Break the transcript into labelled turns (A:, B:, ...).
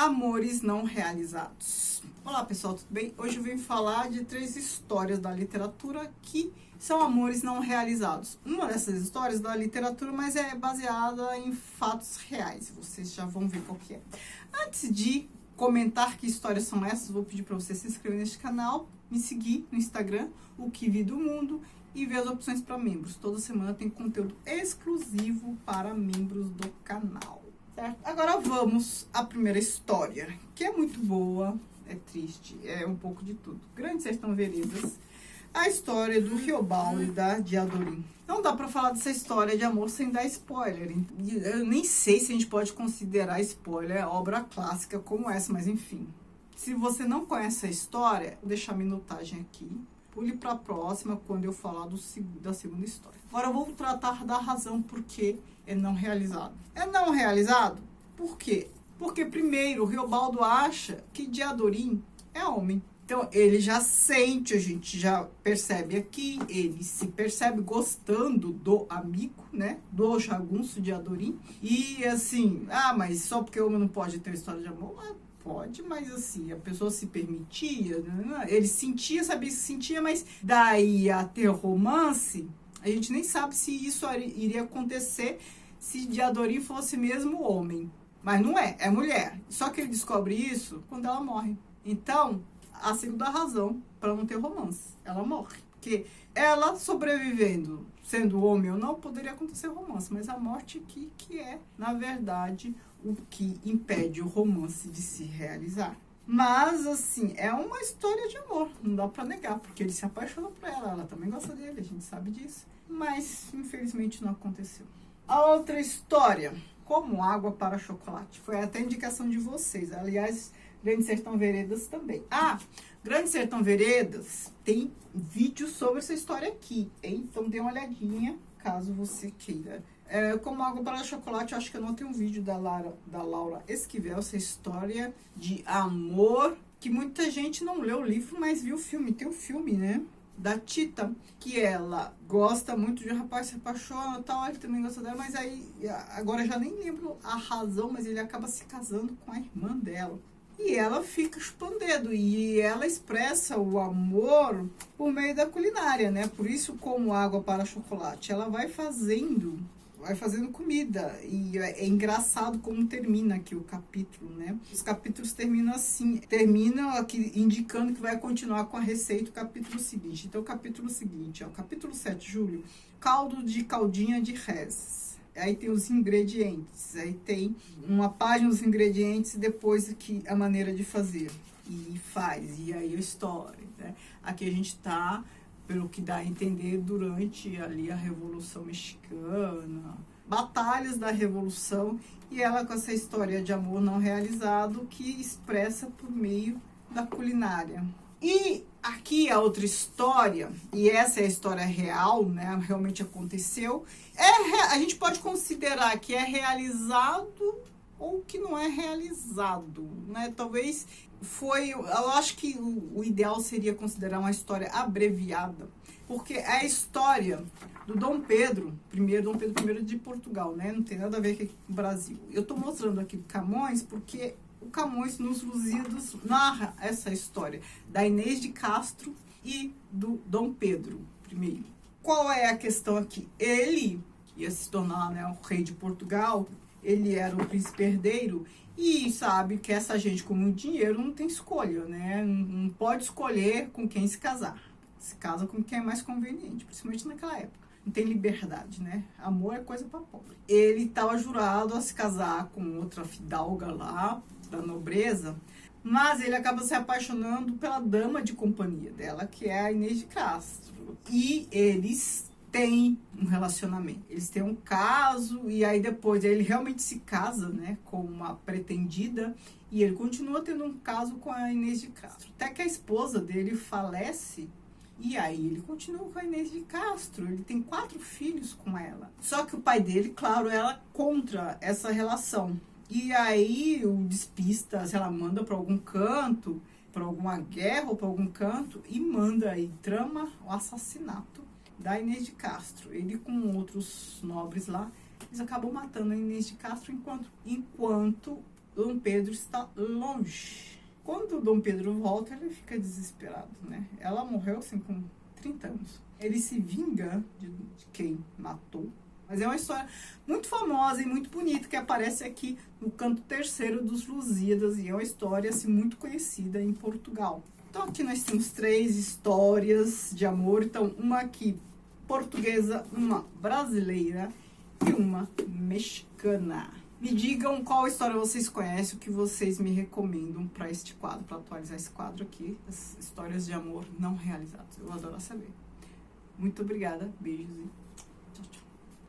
A: Amores não realizados. Olá pessoal, tudo bem? Hoje eu vim falar de 3 histórias da literatura que são amores não realizados. Uma dessas histórias da literatura, mas é baseada em fatos reais. Vocês já vão ver qual que é. Antes de comentar que histórias são essas, vou pedir para você se inscrever neste canal, me seguir no Instagram, o que vi do mundo, e ver as opções para membros. Toda semana tem conteúdo exclusivo para membros do canal. Certo? Agora vamos à primeira história, que é muito boa, é triste, é um pouco de tudo. Grande Sertão Veredas, a história do Riobaldo e da Diadorim. Não dá pra falar dessa história de amor sem dar spoiler. Eu nem sei se a gente pode considerar spoiler obra clássica como essa, mas enfim. Se você não conhece a história, vou deixar a minutagem aqui. Pule para a próxima quando eu falar da segunda história. Agora eu vou tratar da razão por que é não realizado. É não realizado? Por quê? Porque primeiro o Riobaldo acha que Diadorim é homem. Então ele já sente, a gente já percebe aqui, ele se percebe gostando do amigo, né? Do jagunço Diadorim. E assim, mas só porque o homem não pode ter uma história de amor? Pode, mas assim, a pessoa se permitia, né? Ele sentia, sabia que sentia, mas daí a ter romance, a gente nem sabe se isso iria acontecer se Diadorim fosse mesmo homem. Mas não é, é mulher. Só que ele descobre isso quando ela morre. Então, a segunda razão para não ter romance, ela morre. Porque ela sobrevivendo, sendo homem ou não, poderia acontecer romance, mas a morte aqui que é, na verdade, o que impede o romance de se realizar. Mas, assim, é uma história de amor, não dá pra negar, porque ele se apaixonou por ela também gosta dele, a gente sabe disso. Mas, infelizmente, não aconteceu. A outra história, Como Água para Chocolate, foi até indicação de vocês. Aliás, Grande Sertão Veredas também. Grande Sertão Veredas tem vídeo sobre essa história aqui, hein? Então dê uma olhadinha, caso você queira. Como Água para Chocolate, eu acho que eu não tenho um vídeo da Laura Esquivel, essa história de amor, que muita gente não leu o livro, mas viu o filme. Tem o filme, né? Da Tita, que ela gosta muito de um rapaz, se apaixona e tal, ele também gosta dela, mas aí, agora eu já nem lembro a razão, mas ele acaba se casando com a irmã dela. E ela fica chupando dedo, e ela expressa o amor por meio da culinária, né? Por isso, Como Água para Chocolate. Ela vai fazendo comida, e é engraçado como termina aqui o capítulo, né? Os capítulos terminam assim, terminam aqui indicando que vai continuar com a receita do capítulo seguinte. Então, o capítulo seguinte, o capítulo 7, Júlio, caldo de caldinha de res. Aí tem os ingredientes, aí tem uma página dos ingredientes e depois aqui a maneira de fazer. E faz, e aí a história, né? Aqui a gente tá, pelo que dá a entender, durante ali a Revolução Mexicana, batalhas da Revolução, e ela com essa história de amor não realizado que expressa por meio da culinária. E aqui a outra história, e essa é a história real, né? Realmente aconteceu. A gente pode considerar que é realizado ou que não é realizado, né? Talvez eu acho que o ideal seria considerar uma história abreviada, porque é a história do Dom Pedro I de Portugal, né? Não tem nada a ver com o Brasil. Eu tô mostrando aqui o Camões porque o Camões nos Lusíadas narra essa história da Inês de Castro e do Dom Pedro I. Qual é a questão aqui? Ele ia se tornar, né, o rei de Portugal, ele era o príncipe herdeiro e sabe que essa gente com muito dinheiro não tem escolha, né? Não pode escolher com quem se casar. Se casa com quem é mais conveniente, principalmente naquela época. Não tem liberdade, né? Amor é coisa para pobre. Ele estava jurado a se casar com outra fidalga lá, da nobreza, mas ele acaba se apaixonando pela dama de companhia dela, que é a Inês de Castro. E eles têm um relacionamento. Eles têm um caso, e aí depois ele realmente se casa, né, com uma pretendida, e ele continua tendo um caso com a Inês de Castro. Até que a esposa dele falece, e aí ele continua com a Inês de Castro. Ele tem 4 filhos com ela. Só que o pai dele, claro, ela contra essa relação. E aí o despista, sei lá, manda para algum canto, para alguma guerra ou para algum canto, e manda aí, trama o assassinato da Inês de Castro. Ele com outros nobres lá, eles acabam matando a Inês de Castro enquanto Dom Pedro está longe. Quando Dom Pedro volta, ele fica desesperado, né? Ela morreu assim com 30 anos. Ele se vinga de quem matou. Mas é uma história muito famosa e muito bonita que aparece aqui no canto terceiro dos Lusíadas e é uma história assim, muito conhecida em Portugal. Então aqui nós temos 3 histórias de amor. Então uma aqui portuguesa, uma brasileira e uma mexicana. Me digam qual história vocês conhecem, o que vocês me recomendam para este quadro, para atualizar esse quadro aqui, as histórias de amor não realizadas. Eu adoro saber. Muito obrigada, beijos e